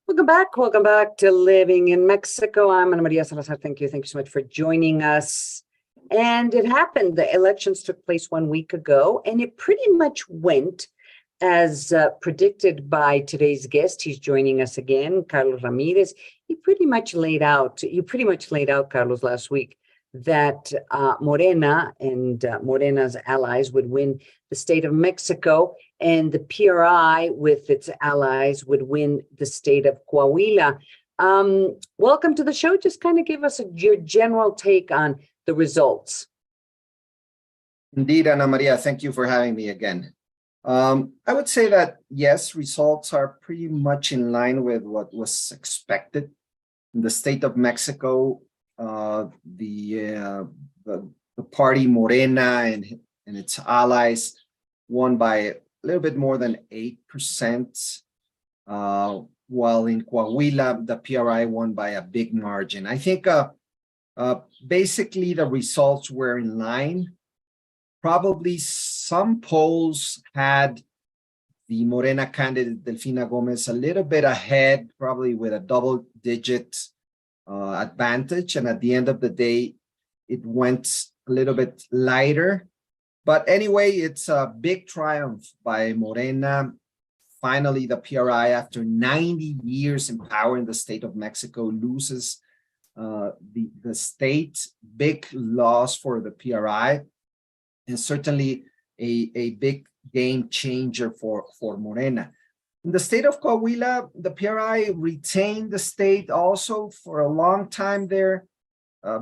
Welcome back to Living in Mexico. I'm Ana Maria Salazar. Thank you so much for joining us. And it happened, the elections took place 1 week ago, and it pretty much went as predicted by today's guest. He's joining us again, Carlos Ramirez. You pretty much laid out, Carlos, last week, that Morena and Morena's allies would win the state of Mexico, and the PRI with its allies would win the state of Coahuila. Welcome to the show. Just kind of give us your general take on the results. Indeed, Ana Maria, thank you for having me again. I would say that, yes, results are pretty much in line with what was expected. In the state of Mexico, the party Morena and its allies won by a little bit more than 8%, while in Coahuila, the PRI won by a big margin. I think basically the results were in line. Probably some polls had the Morena candidate, Delfina Gomez, a little bit ahead, probably with a double-digit advantage. And at the end of the day, it went a little bit lighter. But anyway, it's a big triumph by Morena. Finally, the PRI, after 90 years in power in the state of Mexico, loses the state. Big loss for the PRI, and certainly a big game changer for Morena. In the state of Coahuila, the PRI retained the state also for a long time there.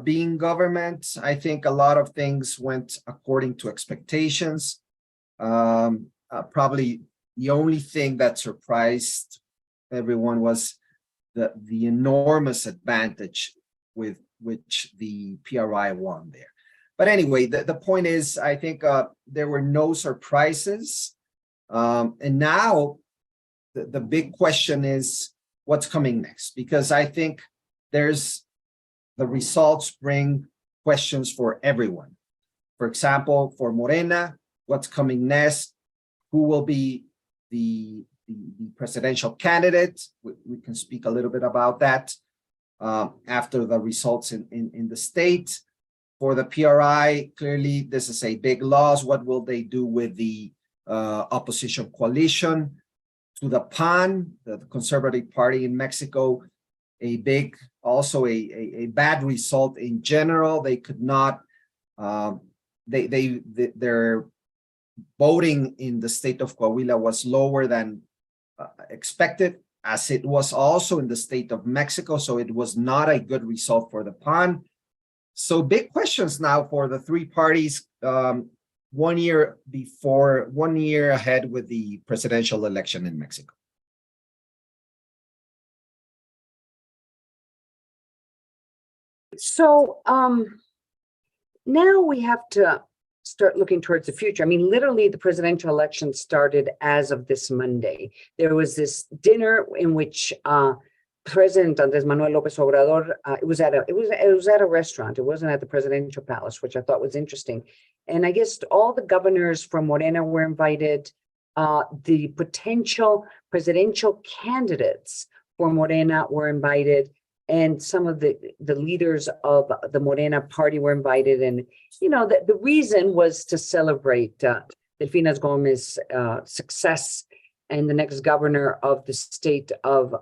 Being government, I think a lot of things went according to expectations. Probably the only thing that surprised everyone was the enormous advantage with which the PRI won there. But anyway, the point is, I think there were no surprises. And now the big question is what's coming next? Because I think the results bring questions for everyone. For example, for Morena, what's coming next? Who will be the presidential candidate? We can speak a little bit about that after the results in the state. For the PRI, clearly this is a big loss. What will they do with the opposition coalition? To the PAN, the Conservative Party in Mexico, also a bad result in general. They could not, their voting in the state of Coahuila was lower than expected, as it was also in the state of Mexico. So it was not a good result for the PAN. So big questions now for the three parties 1 year ahead with the presidential election in Mexico. So now we have to start looking towards the future. I mean, literally the presidential election started as of this Monday. There was this dinner in which President Manuel Lopez Obrador, it was at a restaurant. It wasn't at the presidential palace, which I thought was interesting. And I guess all the governors from Morena were invited. The potential presidential candidates for Morena were invited, and some of the leaders of the Morena party were invited. And the reason was to celebrate Delfina Gomez's success and the next governor of the state of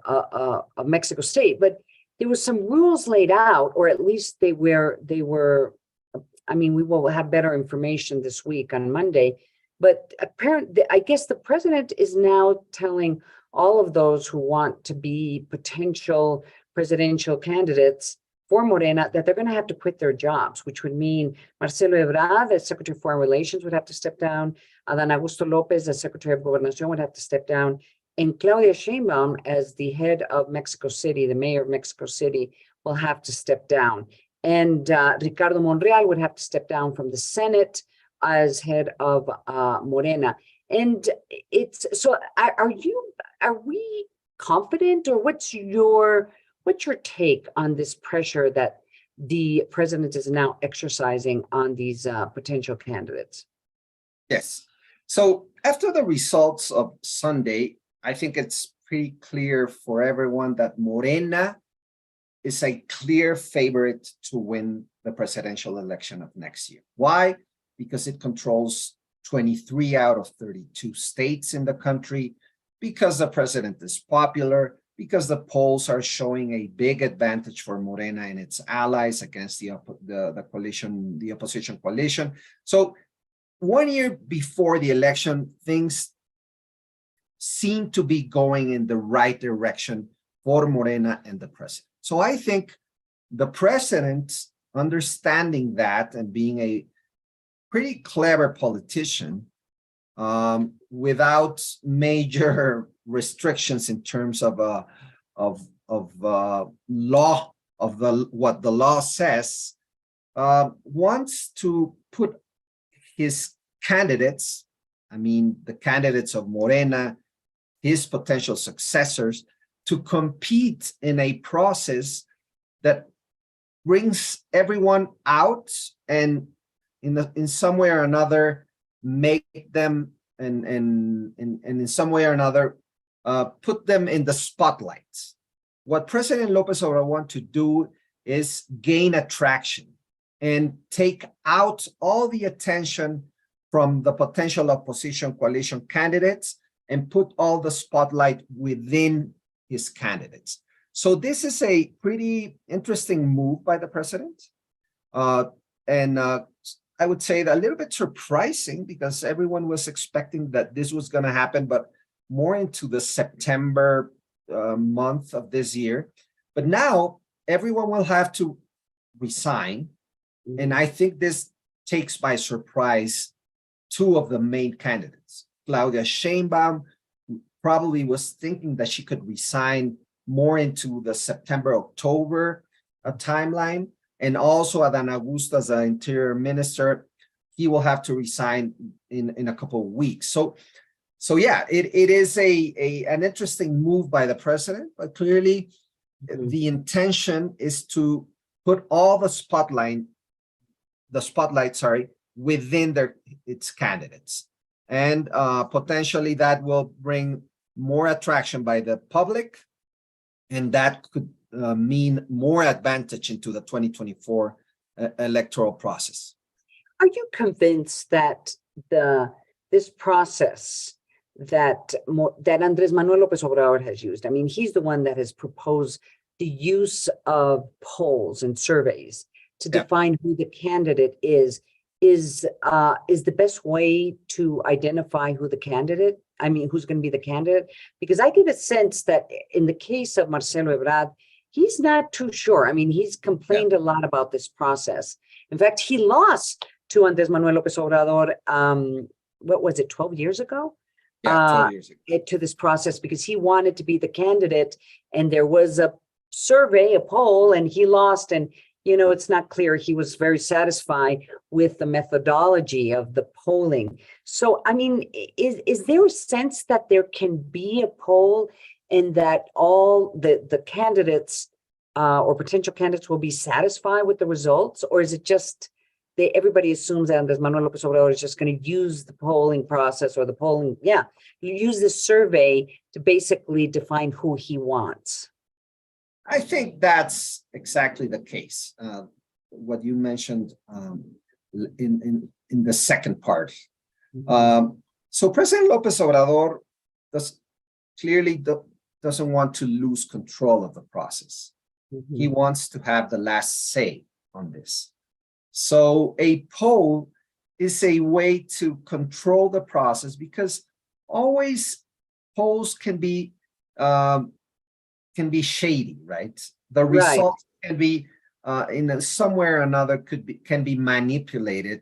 Mexico State. But there was some rules laid out, or at least they were, I mean, we will have better information this week on Monday, but apparently, I guess the president is now telling all of those who want to be potential presidential candidates for Morena that they're going to have to quit their jobs, which would mean Marcelo Ebrard, as Secretary of Foreign Relations, would have to step down. Adán Augusto Lopez, as Secretary of Gobernación, would have to step down. And Claudia Sheinbaum, as the head of Mexico City, the mayor of Mexico City, will have to step down. And Ricardo Monreal would have to step down from the Senate as head of Morena. And it's so. Are we confident, or what's your take on this pressure that the president is now exercising on these potential candidates? Yes. So after the results of Sunday, I think it's pretty clear for everyone that Morena is a clear favorite to win the presidential election of next year. Why? Because it controls 23 out of 32 states in the country, because the president is popular, because the polls are showing a big advantage for Morena and its allies against the coalition, the opposition coalition. So 1 year before the election, things seem to be going in the right direction for Morena and the president. So I think the president, understanding that and being a pretty clever politician, without major restrictions in terms of law, what the law says, wants to put his candidates, I mean, the candidates of Morena, his potential successors, to compete in a process that brings everyone out and in some way or another make them and in some way or another put them in the spotlight. What President Lopez Obrador wants to do is gain attraction and take out all the attention from the potential opposition coalition candidates and put all the spotlight within his candidates. So this is a pretty interesting move by the president. I would say that a little bit surprising because everyone was expecting that this was going to happen, but more into the September month of this year. But now everyone will have to resign. And I think this takes by surprise two of the main candidates. Claudia Sheinbaum probably was thinking that she could resign more into the September-October timeline. And also Adán Augusto, as the interior minister, he will have to resign in a couple of weeks. So yeah, it is an interesting move by the president, but clearly the intention is to put all the spotlight, within its candidates. And potentially that will bring more attraction by the public, and that could mean more advantage into the 2024 electoral process. Are you convinced that this process that Andrés Manuel Lopez Obrador has used, I mean, he's the one that has proposed the use of polls and surveys to define who the candidate is the best way to identify who's going to be the candidate? Because I get a sense that in the case of Marcelo Ebrard, he's not too sure. I mean, he's complained a lot about this process. In fact, he lost to Andrés Manuel Lopez Obrador, what was it, 12 years ago? 12 years ago. To this process because he wanted to be the candidate, and there was a survey, a poll, and he lost. And it's not clear he was very satisfied with the methodology of the polling. So, I mean, is there a sense that there can be a poll and that all the candidates or potential candidates will be satisfied with the results? Or is it just everybody assumes that Andrés Manuel Lopez Obrador is just going to use the polling process or use this survey to basically define who he wants? I think that's exactly the case. What you mentioned in the second part. So President Lopez Obrador doesn't want to lose control of the process. He wants to have the last say on this. So a poll is a way to control the process, because always polls can be shady, right? The results can be in some way or another can be manipulated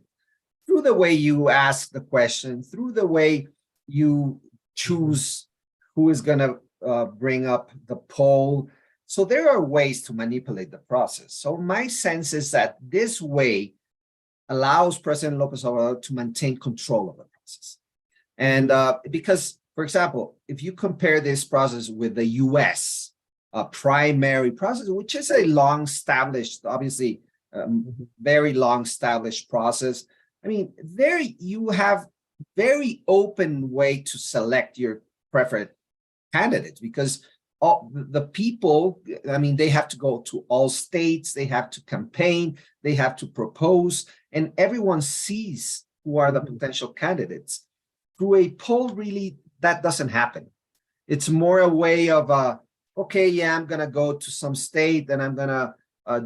through the way you ask the question, through the way you choose who is going to bring up the poll. So there are ways to manipulate the process. So my sense is that this way allows President Lopez Obrador to maintain control of the process. And because, for example, if you compare this process with the US primary process, which is a long-established, obviously, very long-established process. I mean, there you have very open way to select your preferred candidates, because all the people, I mean, they have to go to all states, they have to campaign, they have to propose, and everyone sees who are the potential candidates. Through a poll, really, that doesn't happen. It's more a way of, okay, yeah, I'm going to go to some state and I'm going to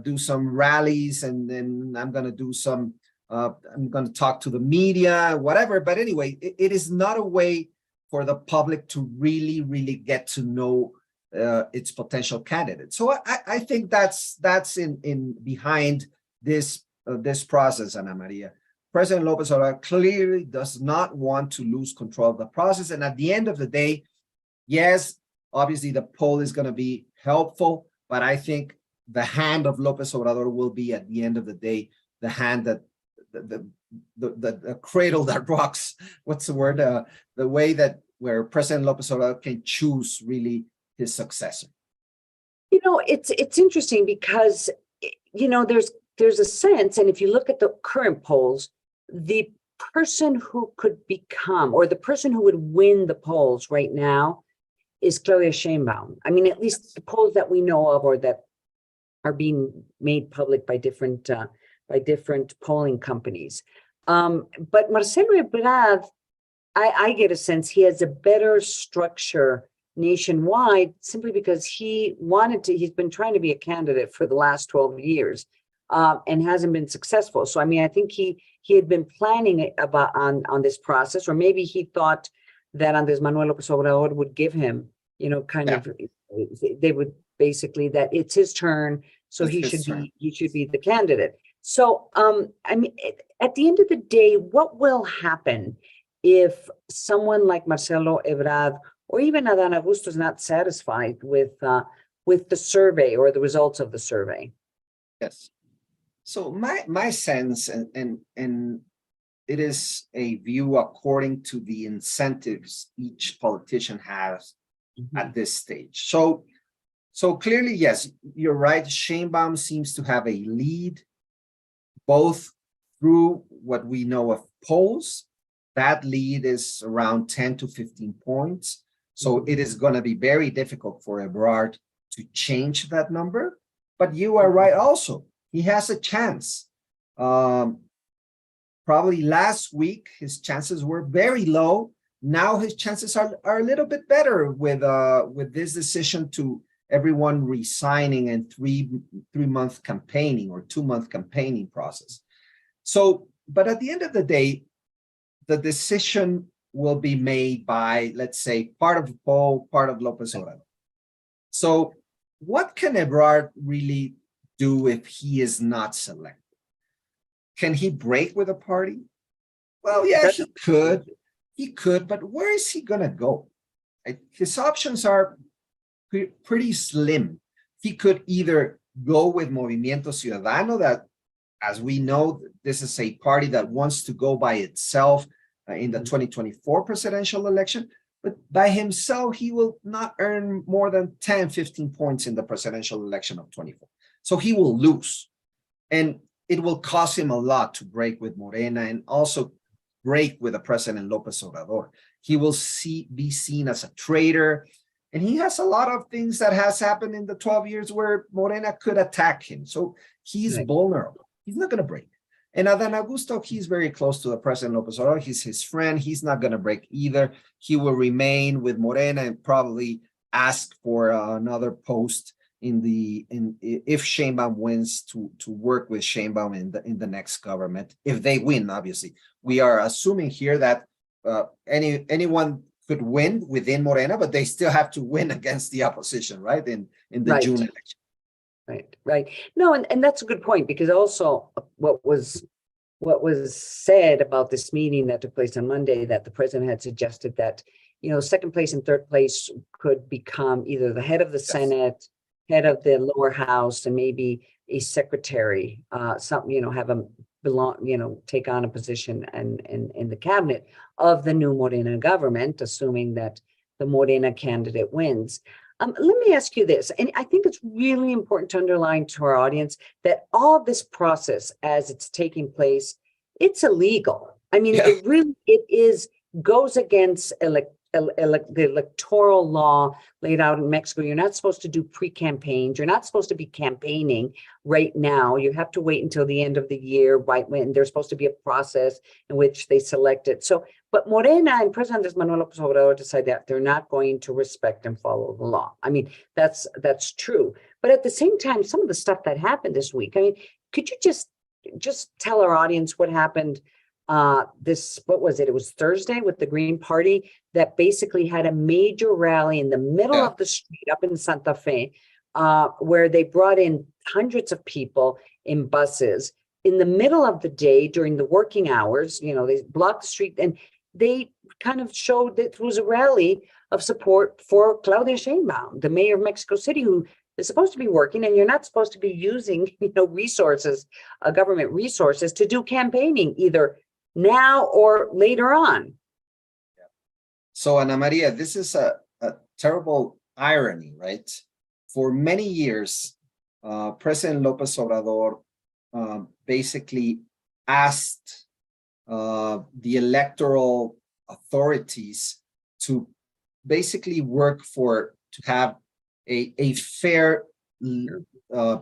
do some rallies, and then I'm going to do some, I'm going to talk to the media, whatever. But anyway, it is not a way for the public to really, really get to know its potential candidate. So I think that's in behind this this process, Ana Maria. President Lopez Obrador clearly does not want to lose control of the process. And at the end of the day, yes, obviously the poll is going to be helpful, but I think the hand of Lopez Obrador will be, at the end of the day, the hand that the cradle that rocks. What's the word? The way that where President Lopez Obrador can choose really his successor. You know, it's interesting because, you know, there's a sense, and if you look at the current polls, the person who could become, or the person who would win the polls right now, is Claudia Sheinbaum. I mean, at least the polls that we know of, or that are being made public by different polling companies. But Marcelo Ebrard, I get a sense he has a better structure nationwide, simply because he's been trying to be a candidate for the last 12 years and hasn't been successful. So, I mean, I think he had been planning on this process, or maybe he thought that Andres Manuel Lopez Obrador would give him, you know, they would basically, that it's his turn, so he should be the candidate. So, I mean, at the end of the day, what will happen if someone like Marcelo Ebrard or even Adán Augusto is not satisfied with the survey or the results of the survey? Yes. So my sense, and it is a view according to the incentives each politician has at this stage. So clearly, yes, you're right. Sheinbaum seems to have a lead, both through what we know of polls. That lead is around 10 to 15 points. So it is going to be very difficult for Ebrard to change that number. But you are right also. He has a chance. Probably last week, his chances were very low. Now his chances are a little bit better with this decision to everyone resigning and three-month campaigning or 2-month campaigning process. So, but at the end of the day, the decision will be made by, let's say, part of the poll, part of Lopez Obrador. So what can Ebrard really do if he is not selected? Can he break with a party? Well, yeah, he could, but where is he going to go? His options are pretty slim. He could either go with Movimiento Ciudadano, that, as we know, this is a party that wants to go by itself in the 2024 presidential election, but by himself, he will not earn more than 10, 15 points in the presidential election of 24. So he will lose. And it will cost him a lot to break with Morena and also break with the President Lopez Obrador. He will be seen as a traitor. And he has a lot of things that has happened in the 12 years where Morena could attack him. So he's vulnerable. He's not going to break. And Adán Augusto, he's very close to the President Lopez Obrador. He's his friend. He's not going to break either. He will remain with Morena and probably ask for another post if Sheinbaum wins, to work with Sheinbaum in the next government. If they win, obviously, we are assuming here that anyone could win within Morena, but they still have to win against the opposition, right? In the June election. Right. No, and that's a good point, because also what was said about this meeting that took place on Monday, that the president had suggested that, you know, second place and third place could become either the head of the Senate, head of the lower house, and maybe a secretary, take on a position in the cabinet of the new Morena government, assuming that the Morena candidate wins. Let me ask you this, and I think it's really important to underline to our audience that all this process, as it's taking place, it's illegal. I mean, it is goes against the electoral law laid out in Mexico. You're not supposed to do pre-campaigns. You're not supposed to be campaigning right now. You have to wait until the end of the year, right, when there's supposed to be a process in which they select it. So, but Morena and President Manuel Lopez Obrador decided that they're not going to respect and follow the law. I mean, that's true. But at the same time, some of the stuff that happened this week, I mean, could you just tell our audience what happened what was it? It was Thursday with the Green Party that basically had a major rally in the middle of the street up in Santa Fe, where they brought in hundreds of people in buses in the middle of the day during the working hours. You know, they blocked the street and they kind of showed that it was a rally of support for Claudia Sheinbaum, the mayor of Mexico City, who is supposed to be working, and you're not supposed to be using, resources, government resources to do campaigning either now or later on. So, Ana Maria, this is a terrible irony, right? For many years, President Lopez Obrador basically asked the electoral authorities to basically work to have a fair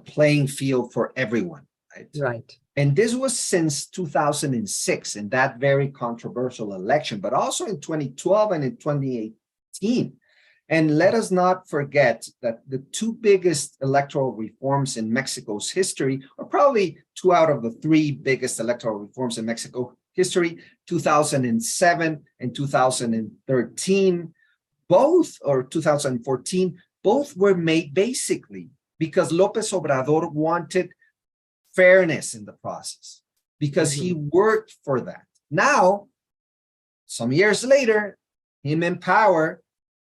playing field for everyone, right? Right. And this was since 2006 in that very controversial election, but also in 2012 and in 2018. And let us not forget that the two biggest electoral reforms in Mexico's history, or probably two out of the three biggest electoral reforms in Mexico history, 2007 and 2013, or 2014, both were made basically because Lopez Obrador wanted fairness in the process, because he worked for that. Now, some years later, him in power,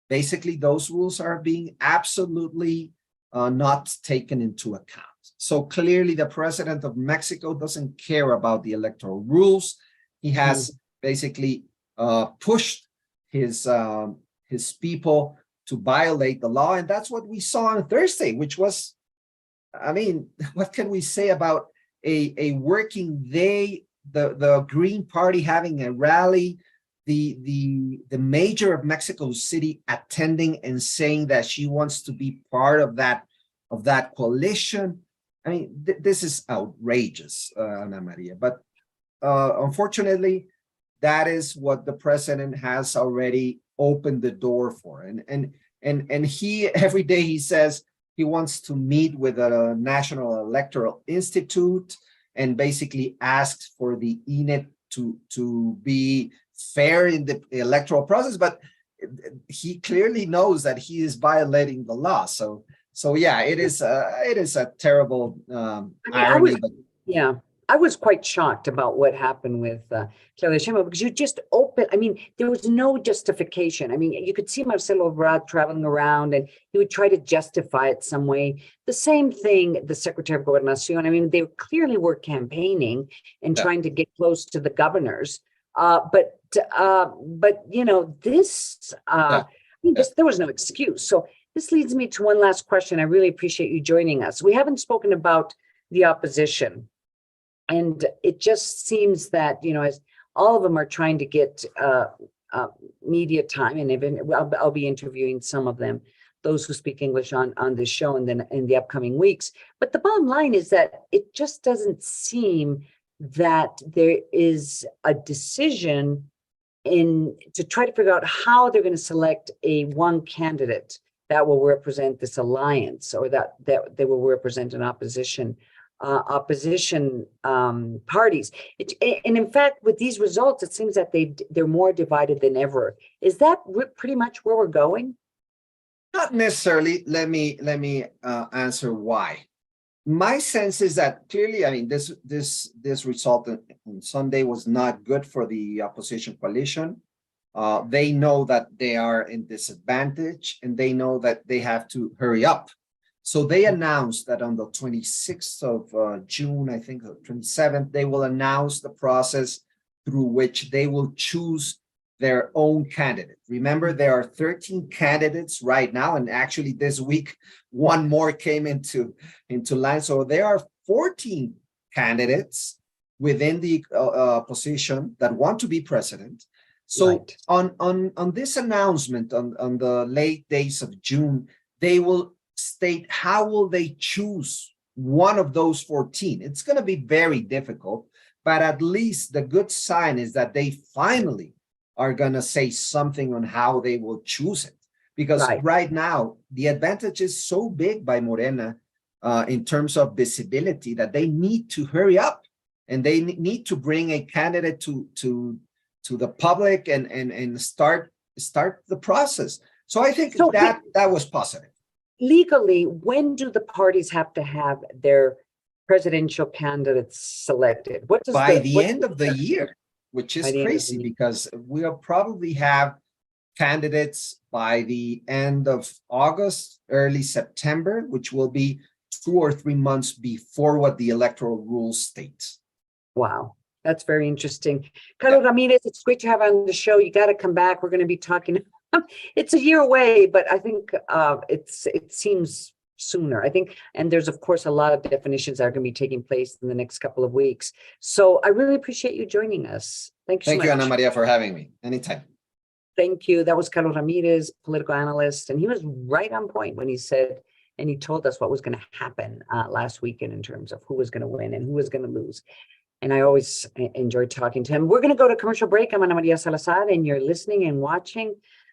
basically those rules are being absolutely not taken into account. So clearly the president of Mexico doesn't care about the electoral rules. He has basically pushed his people to violate the law. And that's what we saw on Thursday, which was, I mean, what can we say about a working day, the Green Party having a rally, the mayor of Mexico City attending and saying that she wants to be part of that coalition? I mean, this is outrageous, Ana Maria. But unfortunately, that is what the president has already opened the door for. And he, every day he says, he wants to meet with a National Electoral Institute and basically asks for the INE to be fair in the electoral process, but he clearly knows that he is violating the law. So yeah, it is a terrible irony. I was quite shocked about what happened with Claudia Sheinbaum, because you just there was no justification. I mean, you could see Marcelo Ebrard traveling around and he would try to justify it some way. The same thing, the Secretary of Gobernación, I mean, they clearly were campaigning and trying to get close to the governors. But this, there was no excuse. So this leads me to one last question. I really appreciate you joining us. We haven't spoken about the opposition. And it just seems that, as all of them are trying to get media time, and even I'll be interviewing some of them, those who speak English on this show and then in the upcoming weeks. But the bottom line is that it just doesn't seem that there is a decision to try to figure out how they're going to select one candidate that will represent this alliance, or that they will represent an opposition parties. And in fact, with these results, it seems that they're more divided than ever. Is that pretty much where we're going? Not necessarily. Let me answer why. My sense is that clearly, I mean, this result on Sunday was not good for the opposition coalition. They know that they are in disadvantage, and they know that they have to hurry up. So they announced that on the 26th of June, I think the 27th, they will announce the process through which they will choose their own candidate. Remember, there are 13 candidates right now, and actually this week, one more came into line. So there are 14 candidates within the opposition that want to be president. So Right. on this announcement on the late days of June, they will state how will they choose one of those 14. It's going to be very difficult, but at least the good sign is that they finally are going to say something on how they will choose it. Because Right. right now, the advantage is so big by Morena in terms of visibility that they need to hurry up and they need to bring a candidate to the public and start the process. So I think So that was positive. legally, when do the parties have to have their presidential candidates selected? What does By the what end of the year, which by is the end of the crazy year? because we'll probably have candidates by the end of August, early September, which will be 2 or 3 months before what the electoral rules states. Wow, that's very interesting. Yeah. Carlos Ramirez, it's great to have you on the show. You got to come back. We're going to be talking. It's a year away, but I think it seems sooner. I think, and there's of course a lot of definitions that are going to be taking place in the next couple of weeks. So I really appreciate you joining us. Thank you so Thank you, much. Ana Maria, for having me. Anytime. Thank you. That was Carlos Ramirez, political analyst, and he was right on point when he said, and he told us what was going to happen last weekend in terms of who was going to win and who was going to lose. And I always enjoyed talking to him. We're going to go to commercial break. I'm Ana Maria Salazar, and you're listening and watching